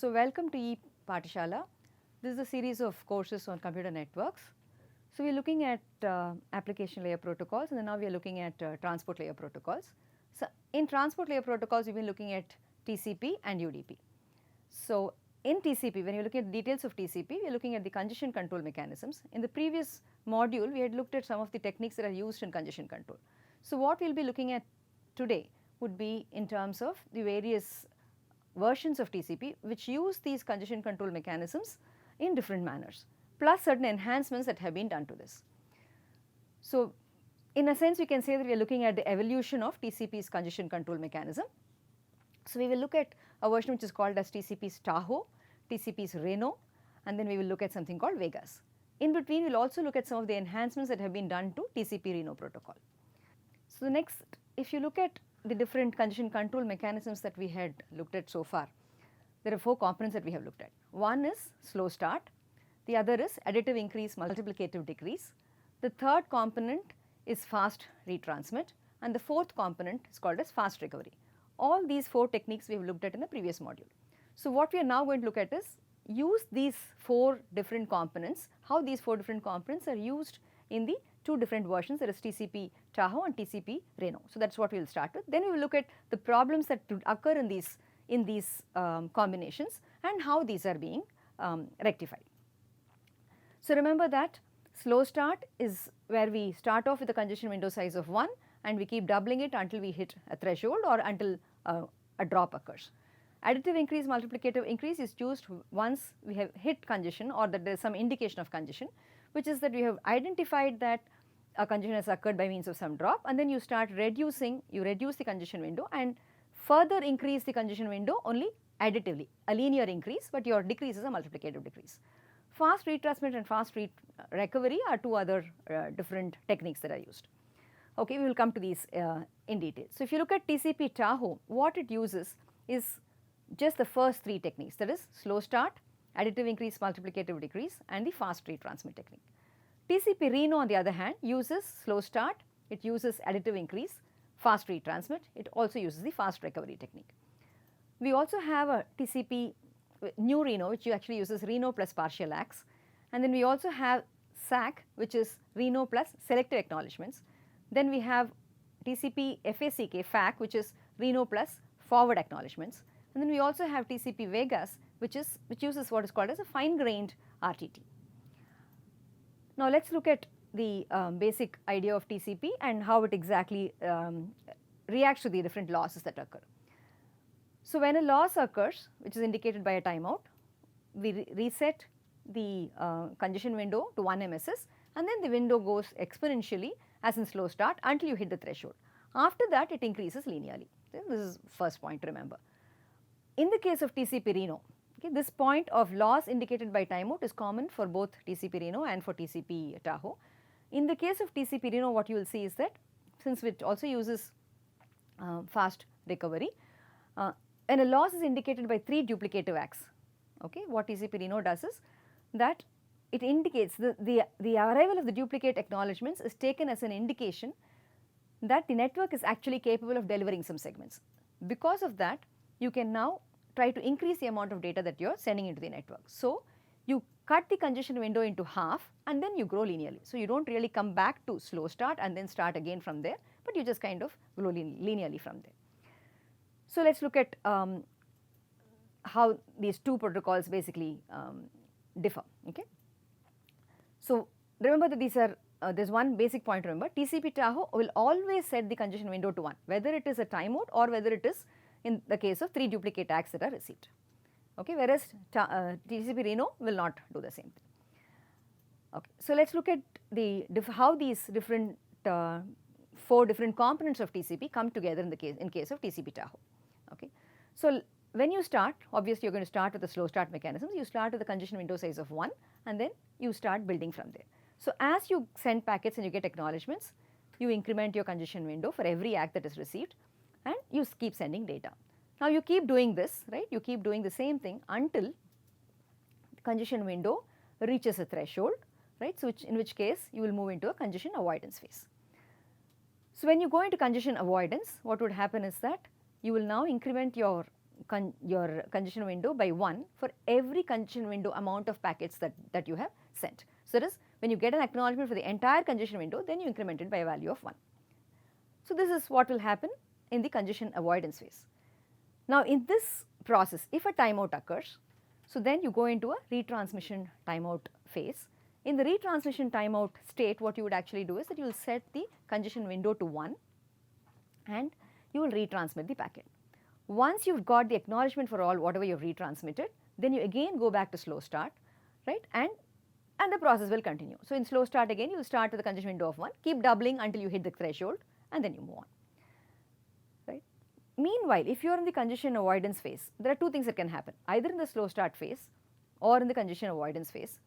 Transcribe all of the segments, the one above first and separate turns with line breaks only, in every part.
So, welcome to ePathshala. This is a series of courses on computer networks. So, we are looking at application layer protocols, and then now we are looking at transport layer protocols. So, in transport layer protocols, we have been looking at TCP and UDP. So, in TCP, when you look at details of TCP, we are looking at the congestion control mechanisms. In the previous module, we had looked at some of the techniques that are used in congestion control. So, what we will be looking at today would be in terms of the various versions of TCP which use these congestion control mechanisms in different manners, plus certain enhancements that have been done to this. So, in a sense we can say that we are looking at the evolution of TCP's congestion control mechanism. So, we will look at a version which is called as TCP's Tahoe, TCP's Reno, and then we will look at something called Vegas. In between we will also look at some of the enhancements that have been done to TCP Reno protocol. So, the next, if you look at the different congestion control mechanisms that we had looked at so far, there are 4 components that we have looked at. One is slow start, the other is additive increase, multiplicative decrease, the third component is fast retransmit, and the fourth component is called as fast recovery. All these 4 techniques we have looked at in the previous module. So, what we are now going to look at is use these 4 different components, how these 4 different components are used in the 2 different versions, that is TCP Tahoe and TCP Reno. So, that is what we will start with. Then we will look at the problems that occur in these combinations and how these are being rectified. So, remember that slow start is where we start off with a congestion window size of 1 and we keep doubling it until we hit a threshold or until a drop occurs. Additive increase, multiplicative increase is used once we have hit congestion or that there is some indication of congestion, which is that we have identified that a congestion has occurred by means of some drop, and then you start reducing, you reduce the congestion window and further increase the congestion window only additively, a linear increase, but your decrease is a multiplicative decrease. Fast retransmit and fast recovery are 2 other different techniques that are used. Okay, we will come to these in detail. So, if you look at TCP Tahoe, what it uses is just the first 3 techniques, that is slow start, additive increase, multiplicative decrease, and the fast retransmit technique. TCP Reno on the other hand uses slow start, it uses additive increase, fast retransmit, it also uses the fast recovery technique. We also have a TCP new Reno which actually uses Reno plus partial acts, and then we also have SAC which is Reno plus selective acknowledgements. Then we have TCP FAC which is Reno plus forward acknowledgements, and then we also have TCP Vegas which uses what is called as a fine grained RTT. Now, let us look at the basic idea of TCP and how it exactly reacts to the different losses that occur. So, when a loss occurs which is indicated by a timeout, we reset the congestion window to 1 MSS and then the window goes exponentially as in slow start until you hit the threshold. After that it increases linearly. This is first point to remember. In the case of TCP Reno, okay, this point of loss indicated by timeout is common for both TCP Reno and for TCP Tahoe. In the case of TCP Reno, what you will see is that since it also uses fast recovery, when a loss is indicated by 3 duplicative acts, okay, what TCP Reno does is that it indicates the arrival of the duplicate acknowledgements is taken as an indication that the network is actually capable of delivering some segments. Because of that, you can now try to increase the amount of data that you are sending into the network. So, you cut the congestion window into half and then you grow linearly. So, you do not really come back to slow start and then start again from there, but you just kind of grow linearly from there. So, let us look at how these 2 protocols basically differ. Okay. So, remember that these are there is one basic point to remember, TCP Tahoe will always set the congestion window to 1, whether it is a timeout or whether it is in the case of 3 duplicate acts that are received, okay, whereas TCP Reno will not do the same thing. Okay. So, let us look at how these different 4 different components of TCP come together in case of TCP Tahoe. Okay. So, when you start, obviously you are going to start with the slow start mechanisms, you start with the congestion window size of 1 and then you start building from there. So, as you send packets and you get acknowledgements, you increment your congestion window for every act that is received and you keep sending data. Now, you keep doing this, right, you keep doing the same thing until the congestion window reaches a threshold, right, so in which case you will move into a congestion avoidance phase. So, when you go into congestion avoidance, what would happen is that you will now increment your your congestion window by 1 for every congestion window amount of packets that you have sent. So, that is when you get an acknowledgement for the entire congestion window, then you increment it by a value of 1. So, this is what will happen in the congestion avoidance phase. Now, in this process, if a timeout occurs, so then you go into a retransmission timeout phase. In the retransmission timeout state, what you would actually do is that you will set the congestion window to 1 and you will retransmit the packet. Once you have got the acknowledgement for all whatever you have retransmitted, then you again go back to slow start, right, and the process will continue. So, in slow start again you will start with the congestion window of 1, keep doubling until you hit the threshold and then you move on, right. Meanwhile, if you are in the congestion avoidance phase, there are two things that can happen, either in the slow start phase or in the congestion avoidance phase,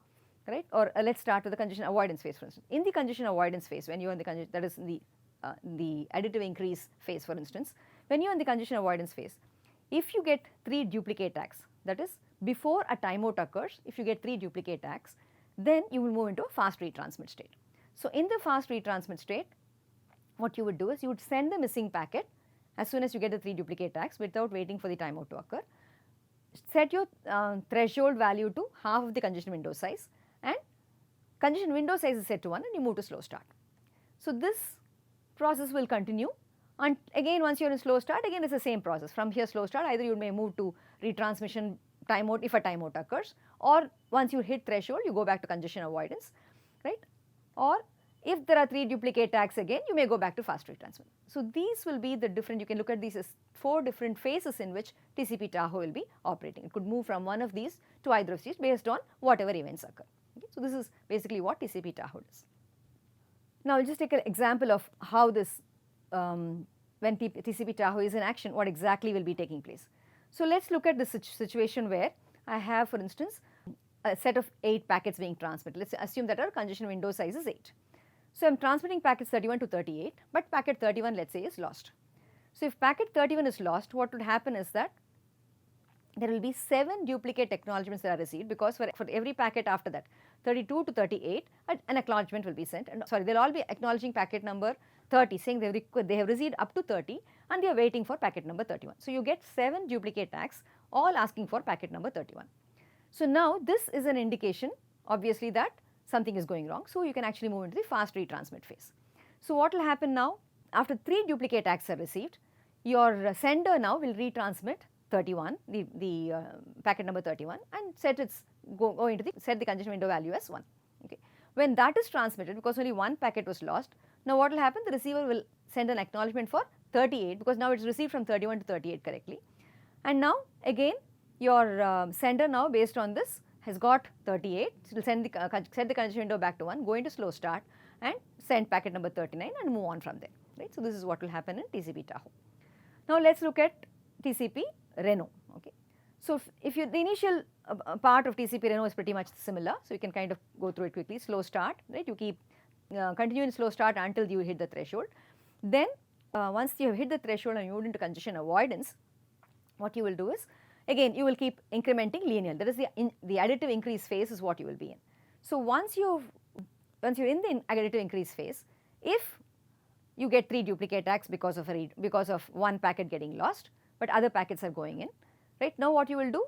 right, or let us start with the congestion avoidance phase for instance. In the congestion avoidance phase, when you are in the congestion, that is in the additive increase phase for instance, when you are in the congestion avoidance phase, if you get 3 duplicate acts, that is before a timeout occurs, if you get 3 duplicate acts, then you will move into a fast retransmit state. So, in the fast retransmit state, what you would do is you would send the missing packet as soon as you get the 3 duplicate acts without waiting for the timeout to occur. Set your threshold value to half of the congestion window size and congestion window size is set to 1 and you move to slow start. So, this process will continue and again once you are in slow start, again it is the same process. From here slow start, either you may move to retransmission timeout if a timeout occurs, or once you hit threshold you go back to congestion avoidance, right, or if there are 3 duplicate acts again you may go back to fast retransmit. So, these will be the different, you can look at these as 4 different phases in which TCP Tahoe will be operating. It could move from one of these to either of these based on whatever events occur. Okay. So, this is basically what TCP Tahoe does. Now, I will just take an example of how this when TCP Tahoe is in action, what exactly will be taking place. So, let us look at this situation where I have for instance a set of 8 packets being transmitted. Let us assume that our congestion window size is 8. So, I am transmitting packets 31 to 38, but packet 31 let us say is lost. So, if packet 31 is lost, what would happen is that there will be 7 duplicate acknowledgements that are received, because for every packet after that 32 to 38 an acknowledgement will be sent, and sorry, they will all be acknowledging packet number 30 saying they have received up to 30 and they are waiting for packet number 31. So, you get 7 duplicate acts all asking for packet number 31. So, now this is an indication obviously that something is going wrong. So, you can actually move into the fast retransmit phase. So, what will happen now, after 3 duplicate acts are received, your sender now will retransmit 31, the packet number 31 and set its set the congestion window value as 1. Okay. When that is transmitted, because only one packet was lost, now what will happen, the receiver will send an acknowledgement for 38 because now it is received from 31 to 38 correctly, and now again your sender now based on this has got 38, so it will set the congestion window back to 1, go into slow start and send packet number 39 and move on from there, right. So, this is what will happen in TCP Tahoe. Now, let us look at TCP Reno. Okay. So, if the initial part of TCP Reno is pretty much similar, so you can kind of go through it quickly. Slow start, right, you keep continue in slow start until you hit the threshold. Then once you have hit the threshold and moved into congestion avoidance, what you will do is again you will keep incrementing linear, that is the additive increase phase is what you will be in. So, once you are in the additive increase phase, if you get 3 duplicate acts because of one packet getting lost, but other packets are going in, right. Now, what you will do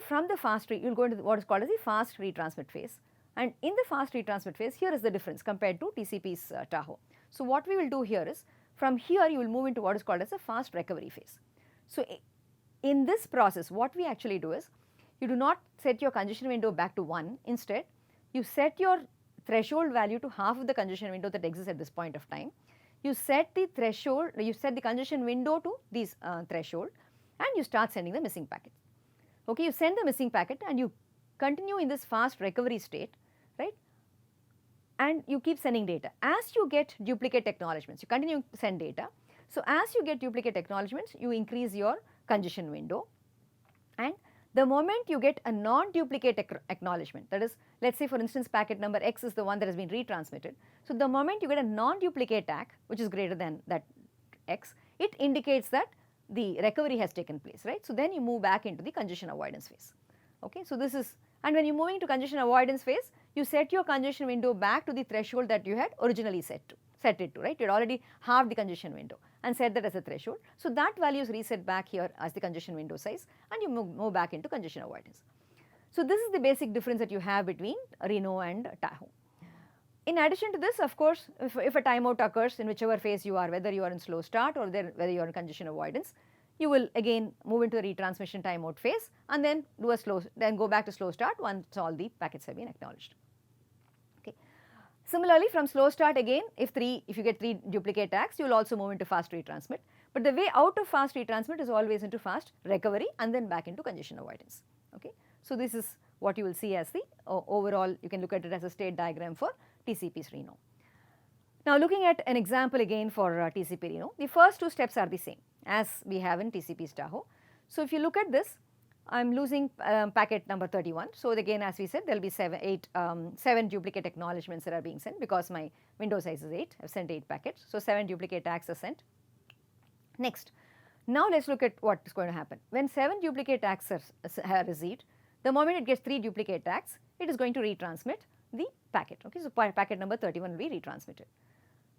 from the fast you will go into what is called as the fast retransmit phase, and in the fast retransmit phase here is the difference compared to TCP's Tahoe. So, what we will do here is from here you will move into what is called as a fast recovery phase. So, in this process what we actually do is you do not set your congestion window back to 1, instead you set your threshold value to half of the congestion window that exists at this point of time. You set the threshold, you set the congestion window to this threshold and you start sending the missing packet. Okay, you send the missing packet and you continue in this fast recovery state, right, and you keep sending data. As you get duplicate acknowledgements, you continue to send data. So, as you get duplicate acknowledgements, you increase your congestion window, and the moment you get a non-duplicate acknowledgement, that is, let us say for instance packet number X is the one that has been retransmitted. So, the moment you get a non-duplicate ACK which is greater than that X, it indicates that the recovery has taken place, right. So, then you move back into the congestion avoidance phase. Okay. So, this is, and when you are moving to congestion avoidance phase, you set your congestion window back to the threshold that you had originally set it to, right. You had already halved the congestion window. and set that as a threshold. So that value is reset back here as the congestion window size, and you move back into congestion avoidance. So this is the basic difference that you have between Reno and Tahoe. In addition to this, of course, if a timeout occurs in whichever phase you are, whether you are in slow start or whether you are in congestion avoidance, you will again move into the retransmission timeout phase and then go back to slow start once all the packets have been acknowledged. Okay. Similarly, from slow start again, if you get 3 duplicate tags, you will also move into fast retransmit. But the way out of fast retransmit is always into fast recovery and then back into congestion avoidance. Okay. So this is what you will see as the overall, you can look at it as a state diagram for TCP's Reno. Now looking at an example again for TCP Reno, the first 2 steps are the same as we have in TCP's Tahoe. So if you look at this, I am losing packet number 31. So again, as we said, there will be 7 duplicate acknowledgements that are being sent because my window size is 8. I have sent 8 packets. So 7 duplicate tags are sent. Next, now let us look at what is going to happen. When 7 duplicate tags are received, the moment it gets 3 duplicate tags, it is going to retransmit the packet. Okay, so packet number 31 will be retransmitted.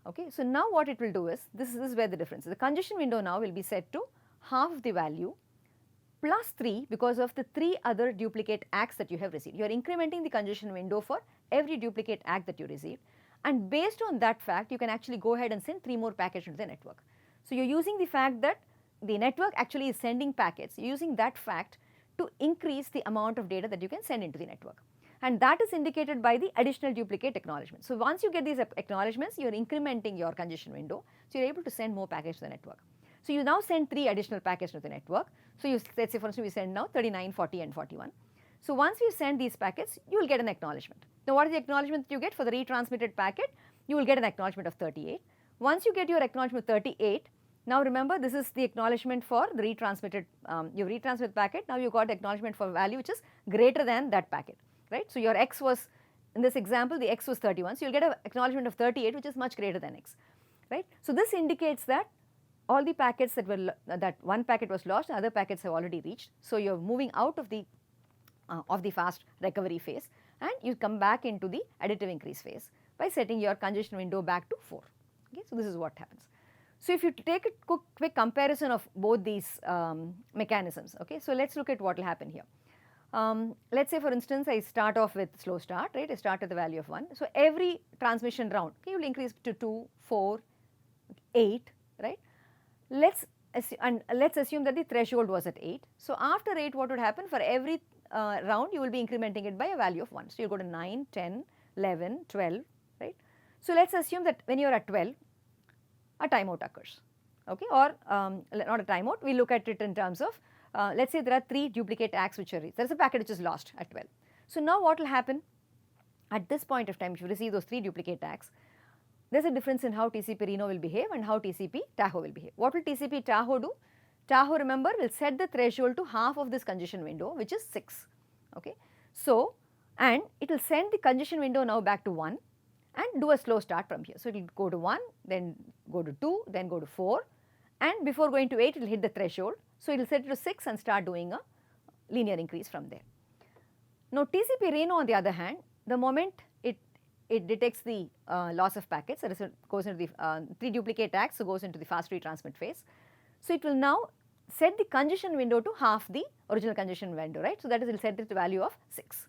Okay, so now what it will do is, this is where the difference is. The congestion window now will be set to half the value plus 3 because of the 3 other duplicate acts that you have received. You are incrementing the congestion window for every duplicate act that you received, and based on that fact, you can actually go ahead and send 3 more packets into the network. So you are using the fact that the network actually is sending packets, using that fact to increase the amount of data that you can send into the network. And that is indicated by the additional duplicate acknowledgements. So once you get these acknowledgements, you are incrementing your congestion window, so you are able to send more packets to the network. So you now send 3 additional packets to the network. So you, let's say for instance we send now 39, 40 and 41. So once you send these packets, you will get an acknowledgement. Now what is the acknowledgement that you get for the retransmitted packet? You will get an acknowledgement of 38. Once you get your acknowledgement of 38, now remember this is the acknowledgement for the retransmitted, you retransmit packet, now you got the acknowledgement for value which is greater than that packet, right. So your x was, in this example the x was 31, so you will get an acknowledgement of 38 which is much greater than x, right. So this indicates that all the packets that one packet was lost, other packets have already reached. So you are moving out of the fast recovery phase and you come back into the additive increase phase by setting your congestion window back to 4. Okay, so this is what happens. So if you take a quick comparison of both these mechanisms, okay, so let's look at what will happen here. Let's say for instance I start off with slow start, right, I start at the value of 1. So every transmission round, okay, you will increase to 2, 4, 8, right. Let's assume that the threshold was at 8. So after 8 what would happen, for every round you will be incrementing it by a value of 1. So you will go to 9, 10, 11, 12, right. So let's assume that when you are at 12, a timeout occurs, okay, or not a timeout, we look at it in terms of, let's say there are 3 duplicate acts which are reached, there is a packet which is lost at 12. So now what will happen at this point of time, if you receive those 3 duplicate acts, there is a difference in how TCP Reno will behave and how TCP Tahoe will behave. What will TCP Tahoe do? Tahoe, remember, will set the threshold to half of this congestion window which is 6, okay. So, and it will send the congestion window now back to 1 and do a slow start from here. So it will go to 1, then go to 2, then go to 4, and before going to 8 it will hit the threshold. So it will set it to 6 and start doing a linear increase from there. Now TCP Reno on the other hand, the moment it detects the loss of packets, that is, it goes into the 3 duplicate acts, so goes into the fast retransmit phase. So it will now set the congestion window to half the original congestion window, right. So that is, it will set it to the value of 6.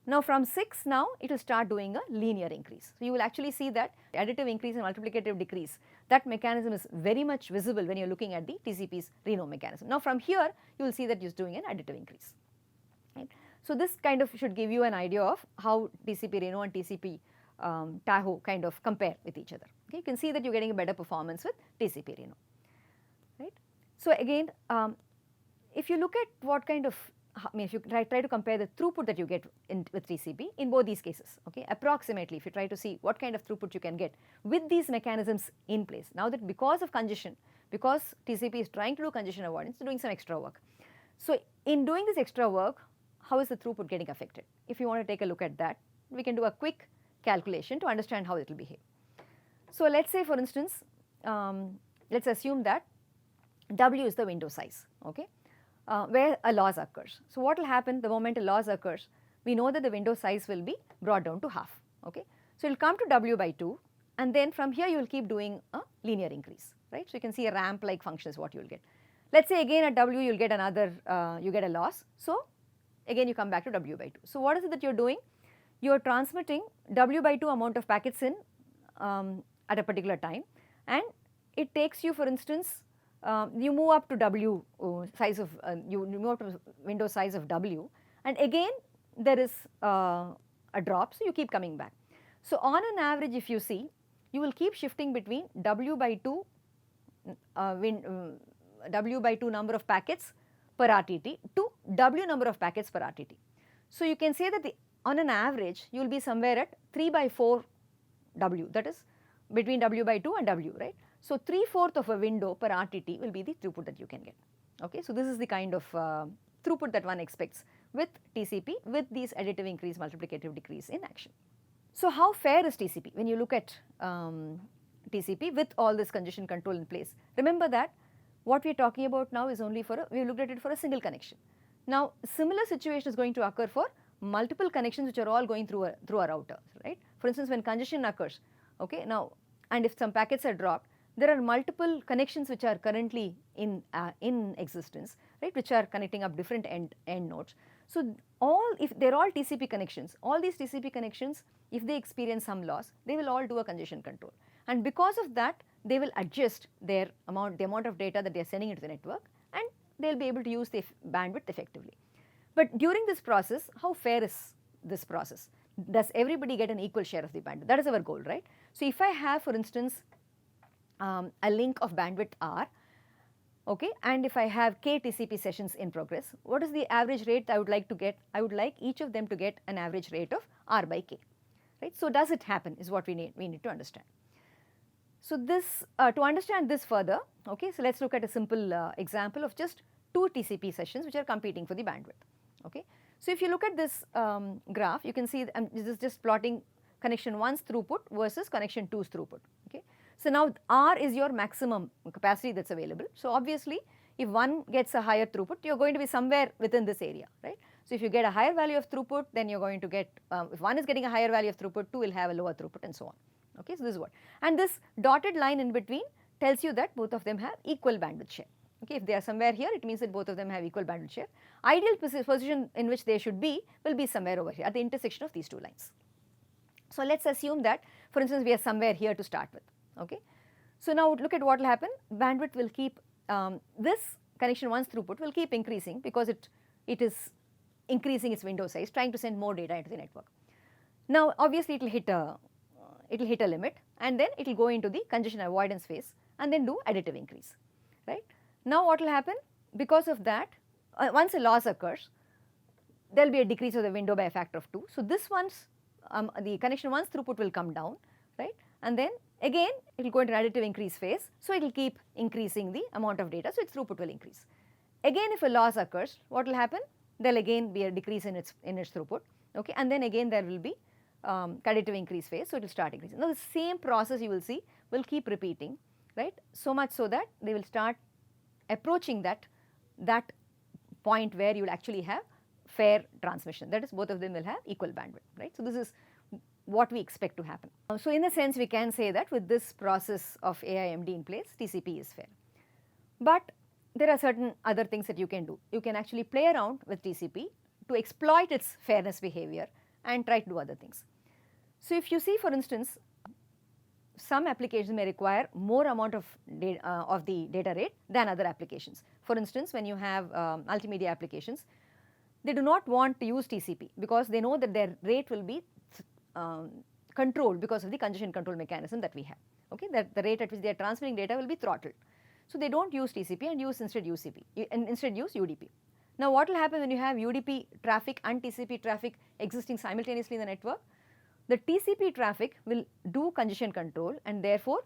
Now from 6 now it will start doing a linear increase. So you will actually see that additive increase and multiplicative decrease, that mechanism is very much visible when you are looking at the TCP's Reno mechanism. Now from here you will see that it is doing an additive increase, right. So this kind of should give you an idea of how TCP Reno and TCP Tahoe kind of compare with each other. Okay. You can see that you are getting a better performance with TCP Reno, right. So again, if you look at what kind of, I mean, if you try to compare the throughput that you get with TCP in both these cases, okay, approximately if you try to see what kind of throughput you can get with these mechanisms in place. Now that because of congestion, because TCP is trying to do congestion avoidance, doing some extra work. So in doing this extra work, how is the throughput getting affected? If you want to take a look at that, we can do a quick calculation to understand how it will behave. So let's say for instance, let's assume that W is the window size, okay, where a loss occurs. So what will happen the moment a loss occurs? We know that the window size will be brought down to half, okay. So it will come to W by 2 and then from here you will keep doing a linear increase, right. So, you can see a ramp like function is what you will get. Let us say again at W you will get another, you get a loss. So, again you come back to W by 2. So, what is it that you are doing? You are transmitting W by 2 amount of packets in at a particular time, and it takes you, for instance, you move up to W size of, you move up to window size of W, and again there is a drop, so you keep coming back. So, on an average if you see, you will keep shifting between W by 2 W by 2 number of packets per RTT to W number of packets per RTT. So, you can say that on an average you will be somewhere at 3 by 4 W, that is between W by 2 and W, right. So, 3/4 of a window per RTT will be the throughput that you can get. Okay. So, this is the kind of throughput that one expects with TCP with these additive increase, multiplicative decrease in action. So, how fair is TCP when you look at TCP with all this congestion control in place? Remember that what we are talking about now is only for we looked at it for a single connection. Now, similar situation is going to occur for multiple connections which are all going through a router, right. For instance, when congestion occurs, okay, now, and if some packets are dropped, there are multiple connections which are currently in existence, right, which are connecting up different end nodes. So, if they are all TCP connections, all these TCP connections, if they experience some loss, they will all do a congestion control, and because of that they will adjust the amount of data that they are sending into the network, and they will be able to use the bandwidth effectively. But during this process, how fair is this process? Does everybody get an equal share of the bandwidth? That is our goal, right. So, if I have, for instance, a link of bandwidth R, okay, and if I have k TCP sessions in progress, what is the average rate I would like to get? I would like each of them to get an average rate of R by k, right. So, does it happen is what we need to understand. So, this to understand this further, okay, so let us look at a simple example of just 2 TCP sessions which are competing for the bandwidth, okay. So, if you look at this graph, you can see this is just plotting connection 1's throughput versus connection 2's throughput, okay. So, now R is your maximum capacity that is available. So, obviously, if one gets a higher throughput, you are going to be somewhere within this area, right. So, if you get a higher value of throughput, then you are going to get, if one is getting a higher value of throughput, 2 will have a lower throughput and so on, okay. So, this is what, and this dotted line in between tells you that both of them have equal bandwidth share, okay. If they are somewhere here, it means that both of them have equal bandwidth share. Ideal position in which they should be will be somewhere over here at the intersection of these two lines. So, let us assume that, for instance, we are somewhere here to start with, okay. So, now look at what will happen. Bandwidth will keep, this connection 1's throughput will keep increasing because it is increasing its window size, trying to send more data into the network. Now, obviously, it will hit a limit, and then it will go into the congestion avoidance phase and then do additive increase, right. Now, what will happen? Because of that, once a loss occurs, there will be a decrease of the window by a factor of 2. So, this one's the connection 1's throughput will come down, right, and then again it will go into additive increase phase. So, it will keep increasing the amount of data, so its throughput will increase. Again, if a loss occurs, what will happen? There will again be a decrease in its throughput, okay, and then again there will be additive increase phase, so it will start increasing. Now, the same process you will see will keep repeating, right, so much so that they will start approaching that point where you will actually have fair transmission, that is both of them will have equal bandwidth, right. So, this is what we expect to happen. So, in a sense we can say that with this process of AIMD in place, TCP is fair. But there are certain other things that you can do. You can actually play around with TCP to exploit its fairness behavior and try to do other things. So, if you see, for instance, some applications may require more amount of the data rate than other applications. For instance, when you have multimedia applications, they do not want to use TCP because they know that their rate will be controlled because of the congestion control mechanism that we have, okay, that the rate at which they are transferring data will be throttled. So, they do not use TCP and instead use UDP. Now, what will happen when you have UDP traffic and TCP traffic existing simultaneously in the network? The TCP traffic will do congestion control and therefore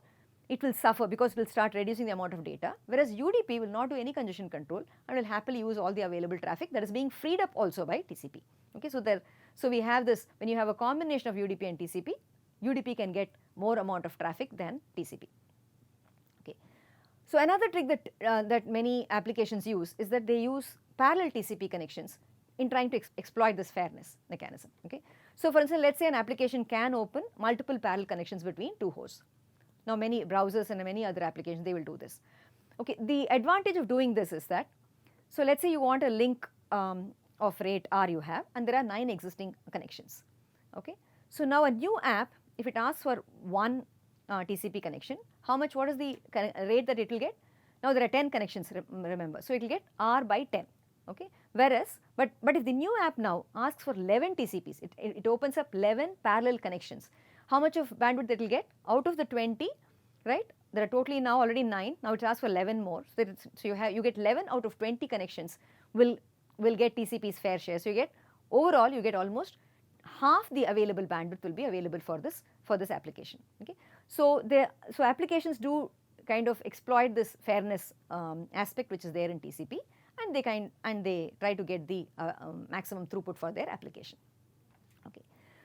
it will suffer because it will start reducing the amount of data, whereas UDP will not do any congestion control and will happily use all the available traffic that is being freed up also by TCP. Okay, so we have this, when you have a combination of UDP and TCP, UDP can get more amount of traffic than TCP. Okay, so another trick that many applications use is that they use parallel TCP connections in trying to exploit this fairness mechanism. Okay, so for instance, let us say an application can open multiple parallel connections between two hosts. Now many browsers and many other applications, they will do this. Okay, the advantage of doing this is that, so let's say you want a link of rate R you have, and there are 9 existing connections. Okay, so now a new app, if it asks for one TCP connection, what is the rate that it will get? Now there are 10 connections, remember, so it will get R by 10. Okay, whereas, but if the new app now asks for 11 TCPs, it opens up 11 parallel connections. How much of bandwidth it will get? Out of the 20, right? There are totally now already 9. Now it asks for 11 more. So you get 11 out of 20 connections will get TCP's fair share. So you get overall you get almost half the available bandwidth will be available for this application. Okay, so applications do kind of exploit this fairness aspect which is there in TCP, and they try to get the maximum throughput for their application. Okay,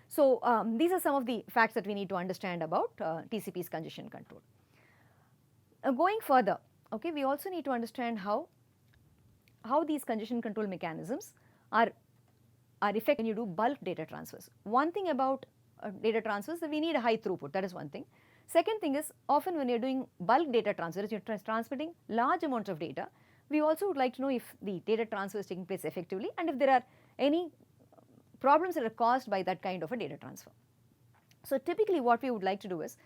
so these are some of the facts that we need to understand about TCP's congestion control. Going further, okay, we also need to understand how these congestion control mechanisms are effective when you do bulk data transfers. One thing about data transfers is that we need a high throughput, that is one thing. Second thing is, often when you are doing bulk data transfers, you are transmitting large amounts of data. We also would like to know if the data transfer is taking place effectively and if there are any problems that are caused by that kind of a data transfer. So typically what we would like to do is,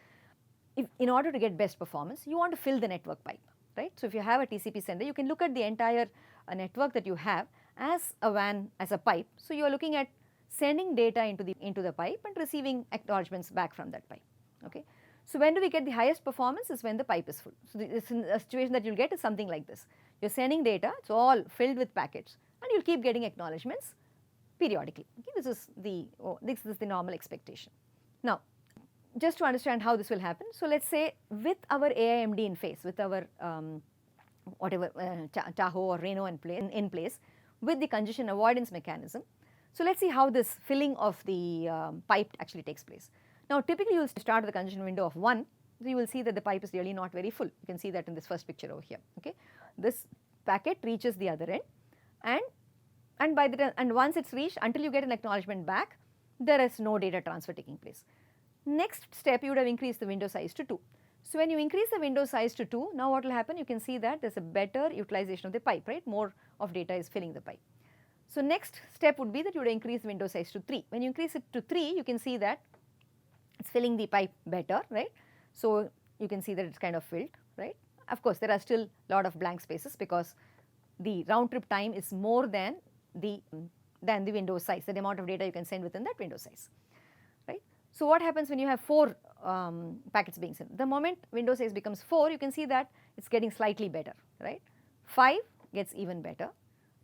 if in order to get best performance, you want to fill the network pipe, right? So if you have a TCP sender, you can look at the entire network that you have as a WAN, as a pipe. So you are looking at sending data into the pipe and receiving acknowledgements back from that pipe. Okay, so when do we get the highest performance? Is when the pipe is full. So a situation that you'll get is something like this. You're sending data, it's all filled with packets, and you'll keep getting acknowledgements periodically. Okay, this is the normal expectation. Now, just to understand how this will happen, so let's say with our AIMD in face, with our whatever Tahoe or Reno in place, with the congestion avoidance mechanism. So let's see how this filling of the pipe actually takes place. Now typically you will start with the congestion window of 1, so you will see that the pipe is really not very full. You can see that in this first picture over here. Okay, this packet reaches the other end, and once it's reached, until you get an acknowledgement back, there is no data transfer taking place. Next step, you would have increased the window size to 2. So when you increase the window size to 2, now what will happen? You can see that there's a better utilization of the pipe, right? More of data is filling the pipe. So next step would be that you would increase the window size to 3. When you increase it to 3, you can see that it's filling the pipe better, right? So you can see that it's kind of filled, right? Of course, there are still a lot of blank spaces because the round trip time is more than the window size, the amount of data you can send within that window size, right? So what happens when you have 4 packets being sent? The moment window size becomes 4, you can see that it's getting slightly better, right? 5 gets even better.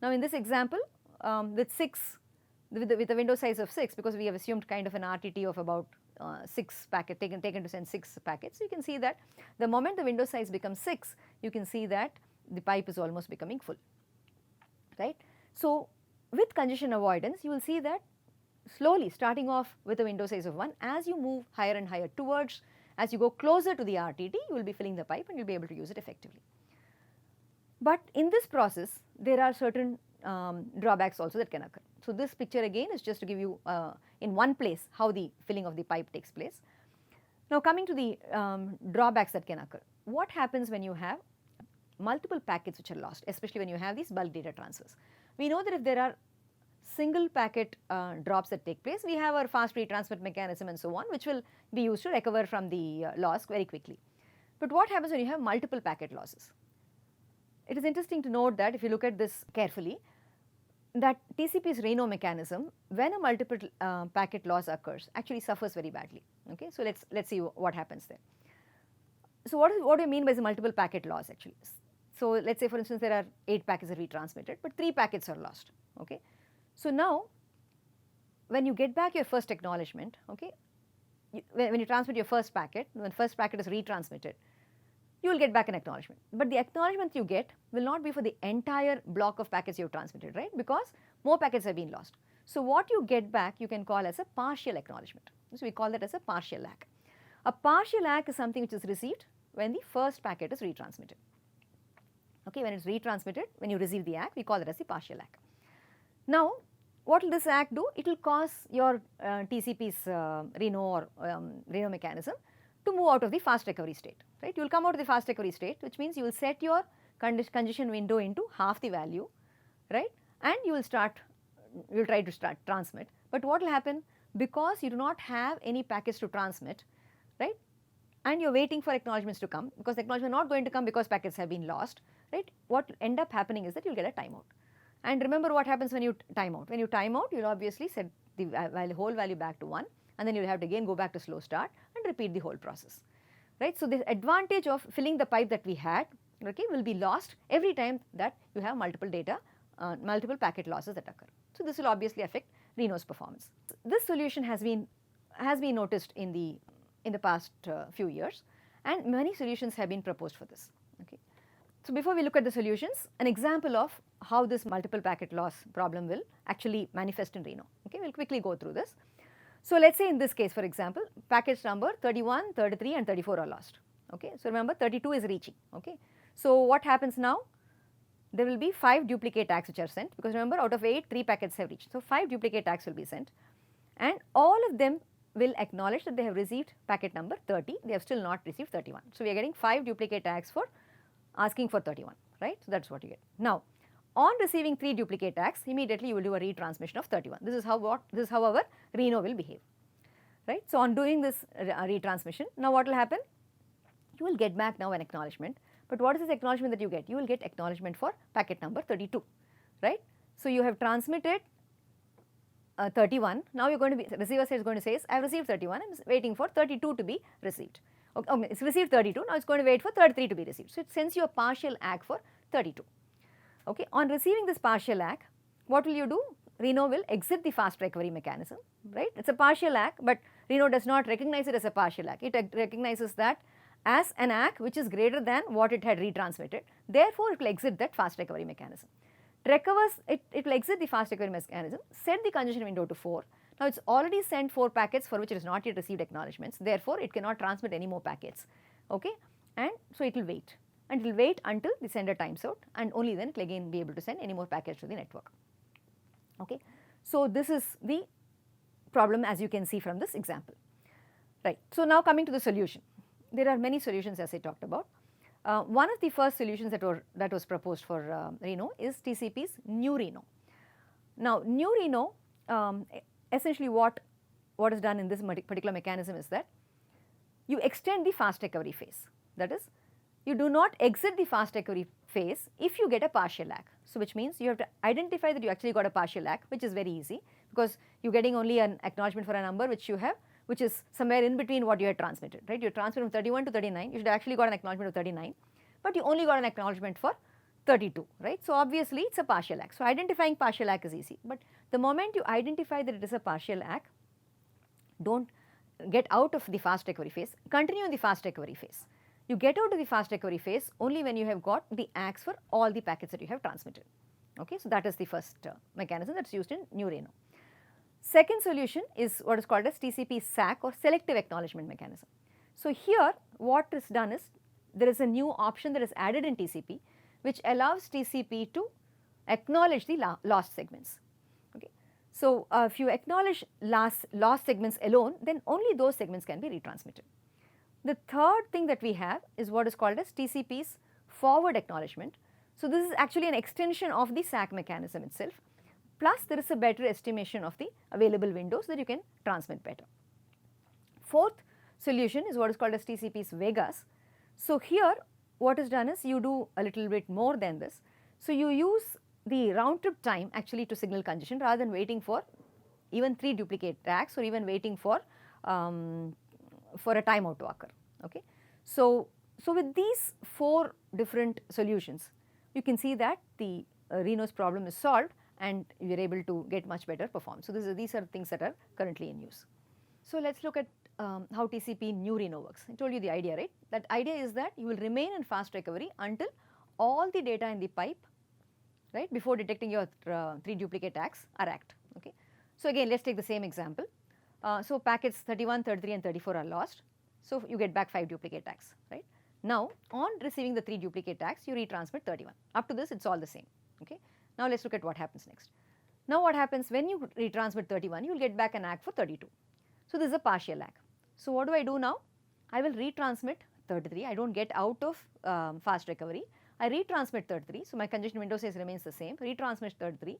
Now in this example, with 6, with the window size of 6, because we have assumed kind of an RTT of about 6 packet taken to send 6 packets, so you can see that the moment the window size becomes 6, you can see that the pipe is almost becoming full, right? So with congestion avoidance, you will see that slowly, starting off with a window size of 1, as you move higher and higher towards, as you go closer to the RTT, you will be filling the pipe and you will be able to use it effectively. But in this process, there are certain drawbacks also that can occur. So this picture again is just to give you in one place how the filling of the pipe takes place. Now coming to the drawbacks that can occur. What happens when you have multiple packets which are lost, especially when you have these bulk data transfers? We know that if there are single packet drops that take place, we have our fast retransmit mechanism and so on, which will be used to recover from the loss very quickly. But what happens when you have multiple packet losses? It is interesting to note that if you look at this carefully, that TCP's Reno mechanism, when a multiple packet loss occurs, actually suffers very badly. Okay, so let's see what happens there. So what do you mean by the multiple packet loss actually? So let's say for instance there are 8 packets are retransmitted, but 3 packets are lost. Okay, so now when you get back your first acknowledgement, okay, when you transmit your first packet, when first packet is retransmitted, you will get back an acknowledgement. But the acknowledgement you get will not be for the entire block of packets you have transmitted, right? Because more packets have been lost. So what you get back, you can call as a partial acknowledgement. So we call that as a partial ACK. A partial ACK is something which is received when the first packet is retransmitted. Okay, when it's retransmitted, when you receive the ACK, we call it as the partial ACK. Now, what will this ACK do? It will cause your TCP's Reno or Reno mechanism to move out of the fast recovery state, right? You will come out of the fast recovery state, which means you will set your congestion window into half the value, right? And you will try to start transmit. But what will happen, because you do not have any packets to transmit, right? And you are waiting for acknowledgements to come, because the acknowledgements are not going to come because packets have been lost, right? What will end up happening is that you will get a timeout. And remember what happens when you time out. When you time out, you will obviously set the whole value back to 1, and then you will have to again go back to slow start and repeat the whole process, right? So, the advantage of filling the pipe that we had, okay, will be lost every time that you have multiple data, multiple packet losses that occur. So, this will obviously affect Reno's performance. This solution has been noticed in the past few years, and many solutions have been proposed for this. Okay. So, before we look at the solutions, an example of how this multiple packet loss problem will actually manifest in Reno. Okay, we will quickly go through this. So, let us say in this case, for example, packets number 31, 33 and 34 are lost. Okay. So, remember 32 is reaching. Okay. So, what happens now? There will be 5 duplicate tags which are sent, because remember out of 8, 3 packets have reached. So, 5 duplicate tags will be sent, and all of them will acknowledge that they have received packet number 30, they have still not received 31. So, we are getting 5 duplicate tags for asking for 31, right. So, that is what you get. Now, on receiving 3 duplicate tags, immediately you will do a retransmission of 31. This is how our Reno will behave, right. So, on doing this retransmission, now what will happen? You will get back now an acknowledgement. But what is this acknowledgement that you get? You will get acknowledgement for packet number 32, right. So, you have transmitted 31, now you are going to be, receiver side is going to say, I have received 31, I am waiting for 32 to be received. Okay, it is received 32, now it is going to wait for 33 to be received. So, it sends you a partial ACK for 32. Okay. On receiving this partial ACK, what will you do? Reno will exit the fast recovery mechanism, right. It is a partial ACK, but Reno does not recognize it as a partial ACK. It recognizes that as an ACK which is greater than what it had retransmitted. Therefore, it will exit that fast recovery mechanism. It will exit the fast recovery mechanism, set the congestion window to 4. Now, it has already sent 4 packets for which it has not yet received acknowledgements. Therefore, it cannot transmit any more packets, okay. And so, it will wait, and it will wait until the sender times out, and only then it will again be able to send any more packets to the network. Okay. So, this is the problem as you can see from this example, right. So, now coming to the solution. There are many solutions as I talked about. One of the first solutions that was proposed for Reno is TCP's New Reno. Now, New Reno, essentially what is done in this particular mechanism is that you extend the fast recovery phase. That is, you do not exit the fast recovery phase if you get a partial ACK. So, which means you have to identify that you actually got a partial ACK, which is very easy, because you are getting only an acknowledgement for a number which you have, which is somewhere in between what you had transmitted, right. You transmitted from 31 to 39, you should have actually got an acknowledgement of 39, but you only got an acknowledgement for 32, right. So, obviously, it is a partial ACK. So, identifying partial ACK is easy, but the moment you identify that it is a partial ACK, do not get out of the fast recovery phase, continue in the fast recovery phase. You get out of the fast recovery phase only when you have got the ACKs for all the packets that you have transmitted. Okay. So, that is the first mechanism that is used in New Reno. Second solution is what is called as TCP SAC, or selective acknowledgement mechanism. So, here what is done is there is a new option that is added in TCP which allows TCP to acknowledge the lost segments. Okay. So, if you acknowledge lost segments alone, then only those segments can be retransmitted. The third thing that we have is what is called as TCP's forward acknowledgement. So, this is actually an extension of the SAC mechanism itself, plus there is a better estimation of the available windows that you can transmit better. Fourth solution is what is called as TCP's Vegas. So, here what is done is you do a little bit more than this. So, you use the round trip time actually to signal congestion rather than waiting for even 3 duplicate tags or even waiting for a timeout to occur. Okay. So, with these 4 different solutions, you can see that the Reno's problem is solved and you are able to get much better performance. So, these are things that are currently in use. So, let us look at how TCP New Reno works. I told you the idea, right? That idea is that you will remain in fast recovery until all the data in the pipe, right, before detecting your 3 duplicate tags are ACKed. Okay. So, again let us take the same example. So, packets 31, 33 and 34 are lost. So, you get back 5 duplicate tags, right. Now, on receiving the 3 duplicate tags, you retransmit 31. Up to this, it is all the same. Okay. Now, let us look at what happens next. Now, what happens when you retransmit 31, you will get back an ACK for 32. So, this is a partial ACK. So, what do I do now? I will retransmit 33. I don't get out of fast recovery. I retransmit 33. So my congestion window size remains the same. Retransmit 33.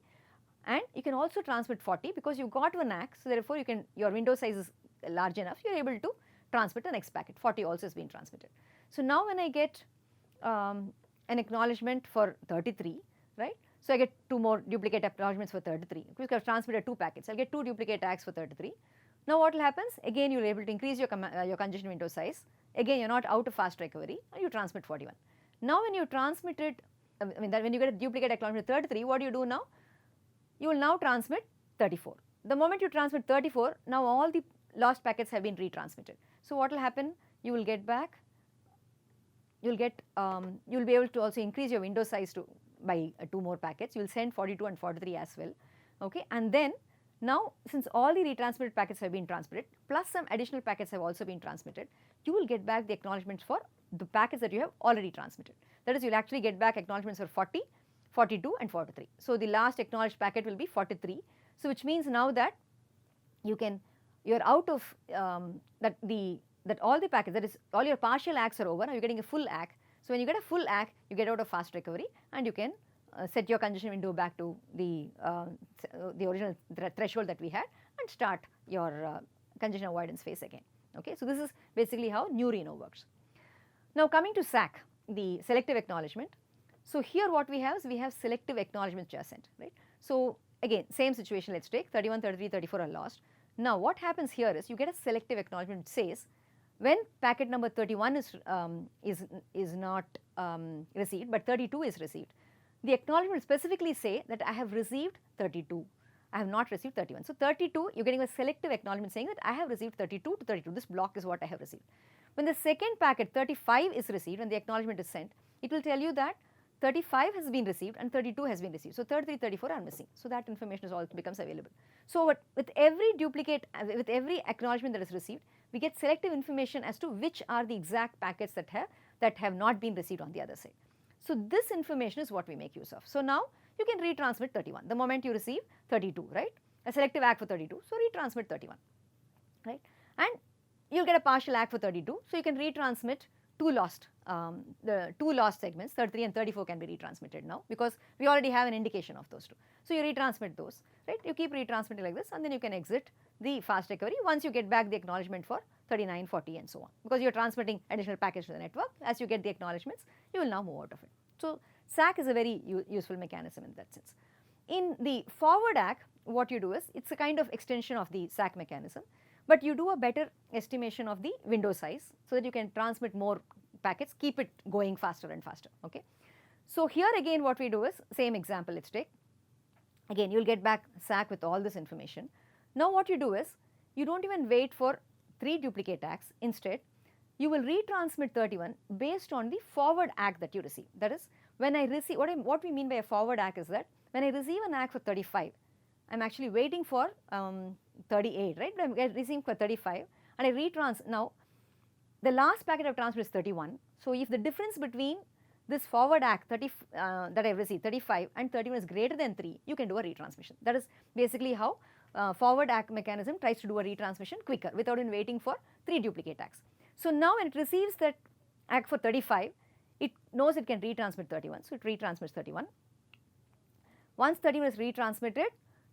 And you can also transmit 40 because you got one ACK. So therefore, your window size is large enough. You are able to transmit the next packet. 40 also has been transmitted. So now when I get an acknowledgement for 33, right? So I get 2 more duplicate acknowledgements for 33 because I have transmitted 2 packets. I'll get 2 duplicate ACKs for 33. Now what will happen? Again, you're able to increase your congestion window size. Again, you're not out of fast recovery and you transmit 41. Now when you transmit it, when you get a duplicate acknowledgement 33, what do you do now? You will now transmit 34. The moment you transmit 34, now all the lost packets have been retransmitted. So what will happen? You will get back, you will be able to also increase your window size by 2 more packets. You will send 42 and 43 as well. Okay, and then now since all the retransmitted packets have been transmitted, plus some additional packets have also been transmitted, you will get back the acknowledgements for the packets that you have already transmitted. That is, you will actually get back acknowledgements for 40, 42 and 43. So the last acknowledged packet will be 43. So which means now that you are out of that all the packets, that is all your partial ACKs are over. Now you are getting a full ACK. So when you get a full ACK, you get out of fast recovery and you can set your congestion window back to the original threshold that we had and start your congestion avoidance phase again. Okay, so this is basically how new Reno works. Now coming to SAC, the selective acknowledgement. So here what we have is we have selective acknowledgements which are sent, right? So again, same situation, let's take 31, 33, 34 are lost. Now what happens here is you get a selective acknowledgement which says when packet number 31 is not received but 32 is received, the acknowledgement will specifically say that I have received 32, I have not received 31. So 32, you're getting a selective acknowledgement saying that I have received 32 to 32, this block is what I have received. When the second packet 35 is received and the acknowledgement is sent, it will tell you that 35 has been received and 32 has been received. So 33, 34 are missing. So that information is all becomes available. So with every duplicate, with every acknowledgement that is received, we get selective information as to which are the exact packets that have not been received on the other side. So this information is what we make use of. So now you can retransmit 31. The moment you receive 32, right? A selective ACK for 32, so retransmit 31, right? And you'll get a partial ACK for 32, so you can retransmit the 2 lost segments, 33 and 34 can be retransmitted now because we already have an indication of those 2. So you retransmit those, right? You keep retransmitting like this and then you can exit the fast recovery once you get back the acknowledgement for 39, 40 and so on. Because you are transmitting additional packets to the network, as you get the acknowledgements, you will now move out of it. So SAC is a very useful mechanism in that sense. In the forward ACK, what you do is, it's a kind of extension of the SAC mechanism, but you do a better estimation of the window size so that you can transmit more packets, keep it going faster and faster, okay. So here again what we do is, same example let's take, again you will get back SAC with all this information. Now what you do is, you don't even wait for 3 duplicate ACKs, instead you will retransmit 31 based on the forward ACK that you receive. That is, when I receive, what we mean by a forward ACK is that when I receive an ACK for 35, I am actually waiting for 38, right? I am receiving for 35 and I now the last packet I have transmitted is 31. So if the difference between this forward ACK that I have received 35 and 31 is greater than 3, you can do a retransmission. That is basically how forward ACK mechanism tries to do a retransmission quicker without even waiting for 3 duplicate ACKs. So now when it receives that ACK for 35, it knows it can retransmit 31, so it retransmits 31. Once 31 is retransmitted,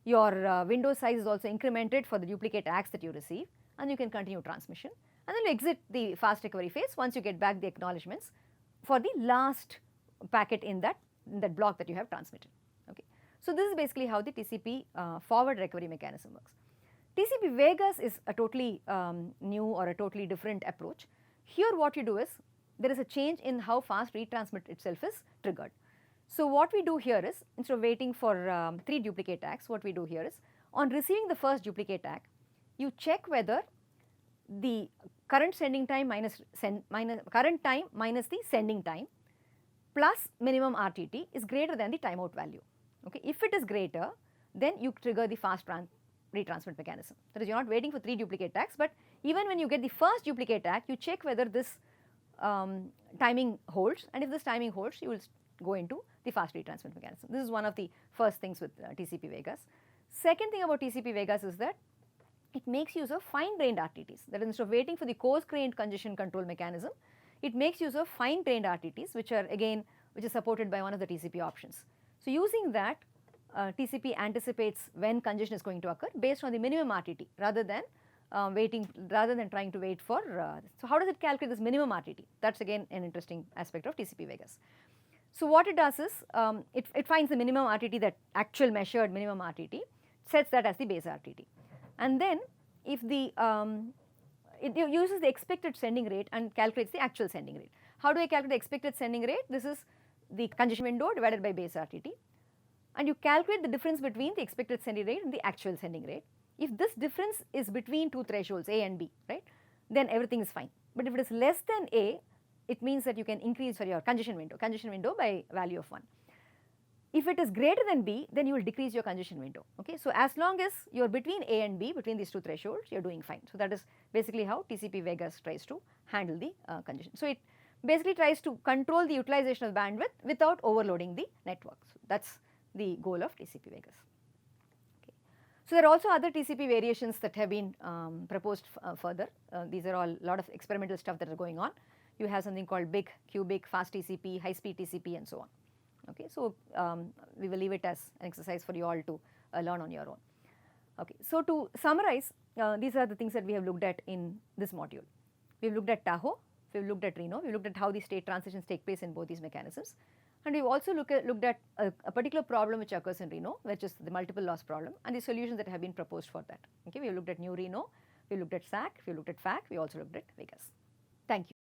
your window size is also incremented for the duplicate ACKs that you receive and you can continue transmission. And then you exit the fast recovery phase once you get back the acknowledgements for the last packet in that block that you have transmitted. Okay. So this is basically how the TCP forward recovery mechanism works. TCP Vegas is a totally new or a totally different approach. Here what you do is, there is a change in how fast retransmit itself is triggered. So what we do here is, instead of waiting for 3 duplicate ACKs, what we do here is, on receiving the first duplicate ACK, you check whether the current sending time current time minus the sending time plus minimum RTT is greater than the timeout value. Okay. If it is greater, then you trigger the fast retransmit mechanism. That is, you are not waiting for 3 duplicate ACKs, but even when you get the first duplicate ACK, you check whether this timing holds, and if this timing holds, you will go into the fast retransmit mechanism. This is one of the first things with TCP Vegas. Second thing about TCP Vegas is that it makes use of fine-grained RTTs. That is, instead of waiting for the coarse-grained congestion control mechanism, it makes use of fine-grained RTTs, which is supported by one of the TCP options. So using that, TCP anticipates when congestion is going to occur based on the minimum RTT rather than trying to wait for. So how does it calculate this minimum RTT? That's again an interesting aspect of TCP Vegas. So what it does is it finds the minimum RTT, that actual measured minimum RTT, sets that as the base RTT, and then if the it uses the expected sending rate and calculates the actual sending rate. How do I calculate the expected sending rate? This is the congestion window divided by base RTT, and you calculate the difference between the expected sending rate and the actual sending rate. If this difference is between two thresholds A and B, right, then everything is fine. But if it is less than A, it means that you can increase for your congestion window by value of 1. If it is greater than B, then you will decrease your congestion window. Okay, so as long as you are between A and B, between these two thresholds, you are doing fine. So that is basically how TCP Vegas tries to handle the congestion. So it basically tries to control the utilization of bandwidth without overloading the network. So that's the goal of TCP Vegas. Okay. So there are also other TCP variations that have been proposed further. These are all a lot of experimental stuff that are going on. You have something called big, cubic, fast TCP, high speed TCP, and so on. Okay, so we will leave it as an exercise for you all to learn on your own. Okay, so to summarize, these are the things that we have looked at in this module. We have looked at Tahoe, we have looked at Reno, we have looked at how the state transitions take place in both these mechanisms, and we have also looked at a particular problem which occurs in Reno, which is the multiple loss problem, and the solutions that have been proposed for that. Okay, we have looked at New Reno, we have looked at SAC, we have looked at FAC, we also looked at Vegas. Thank you.